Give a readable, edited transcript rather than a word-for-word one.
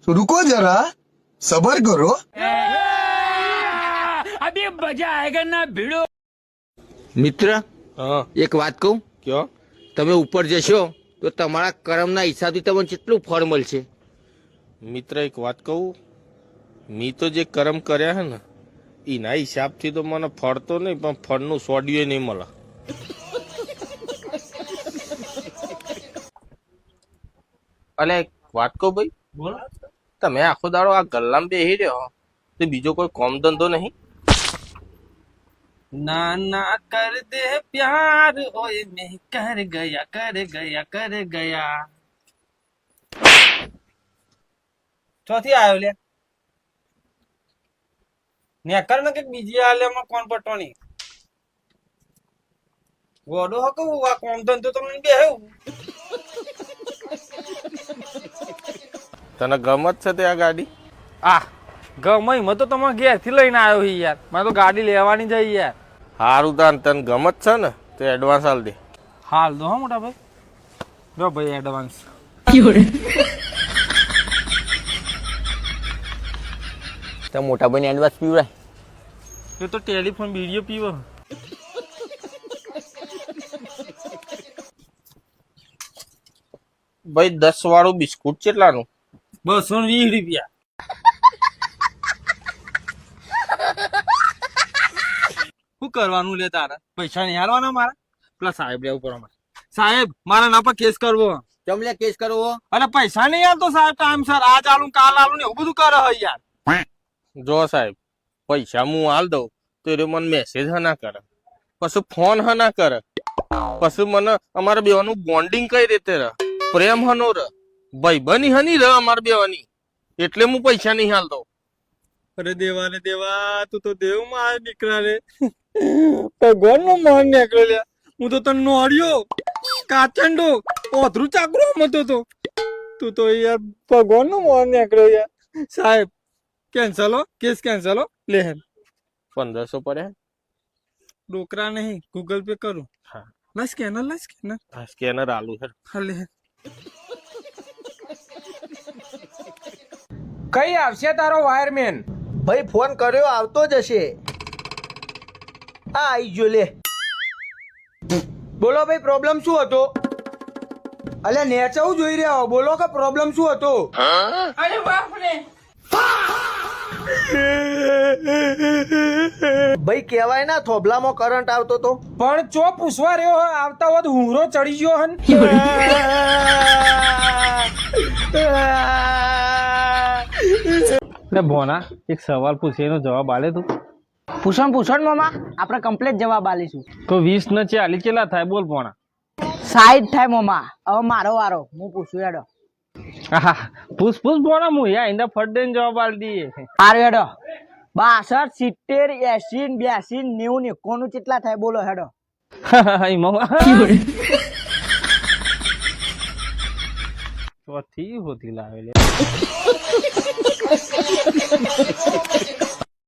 रुको जरा सबर करो। अभी मजा आएगा ना भिड़ो। મિત્ર હા એક વાત કહું, કયો તમે ઉપર જશો તો તમારા કર્મના હિસાબથી તમને કેટલું ફળ મળશે. મિત્ર એક વાત કહું, મી તો જે કર્મ કર્યા હે ને એના હિસાબથી તો મને ફળ તો નહીં પણ ફળનું સોડિયું નહીં મળે. અલે એક વાત કહું ભાઈ, બોલો. તમે આખો દાડો આ ગલ્લામાં બેહી રહ્યો તો બીજો કોઈ કોમ ધંધો નહીં? ना ना कर दे प्यार ओए मैं कर गया कर गया कर गया। ચોથી આવ્યો લે ને કર ને કે બીજી આલે માં કોણ પટોની ગોડો હકો આ કોમ ધંધો તમને બેહ્યું. તને ગમત છે તે આ ગાડી? આ ગમે મત તો તમે ઘેર થી લઈને આવ્યો હી યાર, મારે તો ગાડી લેવાની છે યાર. સારું તાન તને ગમત છે ને તો એડવાન્સ આલ દે. હાલ દો હા મોટા ભાઈ, જો ભાઈ એડવાન્સ. તો મોટા ભાઈને એડવાન્સ પીવડાય. એ તો ટેલિફોન વિડીયો પીવો. ભાઈ 10 વાળું બિસ્કુટ કેટલાનું? 220 રૂપિયા. શું કરવાનું લે તારે? પૈસા નહીં હાલવાના મારા? પેલા સાહેબ લેવું પડે મારે. સાહેબ મારા ના પર કેસ કરવો. ચમલે કેસ કરવો. અરે પૈસા નહીં હાલતો સાહેબ ટાઈમ સર, આજ આલું કાલ આલું ને એવું બધું કરે હે યાર. જો સાહેબ પૈસા હું હાલ દઉં તો એ મને મેસેજ હ ના કરે, પછી ફોન હ ના કરે, પછી મને અમારા બેવાનું બોન્ડિંગ કઈ રીતે રહે, પ્રેમ હનો રહે, ભાઈબંધી હની રહે અમારા બેવાની, એટલે હું પૈસા નહીં હાલતો. અરે દેવા ને દેવા, તું તો દેવ માં દીકરા રે. ભગવાન નો માન નીકળ્યો લે. હું તો તને નોડ્યો કાચંડો ઓધરું ચાકરો મતો તો, તું તો યાર ભગવાન નો માન નીકળ્યો યાર. સાહેબ કેન્સલ હો, કેસ કેન્સલ હો. લે 1500 પડ્યા. ડોકરા નહીં, ગૂગલ પે કરું. હા લા સ્કેનર, લા સ્કેનર. આ સ્કેનર આલુ છે. હા લે. કઈ આવશે તારો વાયરમેન? ભાઈ ફોન કર્યો આવતો જ હશે. આ આવી ગયો લે. બોલો ભાઈ, પ્રોબ્લેમ શું હતો? અલ્યા નેચવું જોઈ રહ્યા હો, બોલો કે પ્રોબ્લેમ શું હતો? અરે બાપ રે. ભાઈ કહેવાય ના થોભલામાં કરંટ આવતો તો. પણ ચો પૂછવા રહ્યો હો, આવતા હોત હુંરો ચડી ગયો હન. લે ભોના એક સવાલ પૂછે એનો જવાબ આલે તું. પૂછણ મામા, આપણે કમ્પ્લીટ જવાબ આલીશું. તો 20 ને 40 કેટલા થાય બોલ ભોણા? 60 થાય મામા. હવે મારો વારો, હું પૂછું હેડો. હા પૂછ ભોણા, હું યા ઇંદા ફટ દઈને જવાબ આલી દઈએ. હારું હેડો. 62 70 80 82 90 91 કેટલા થાય બોલો હેડો. મામા ચોથી હોતી લાવે લે.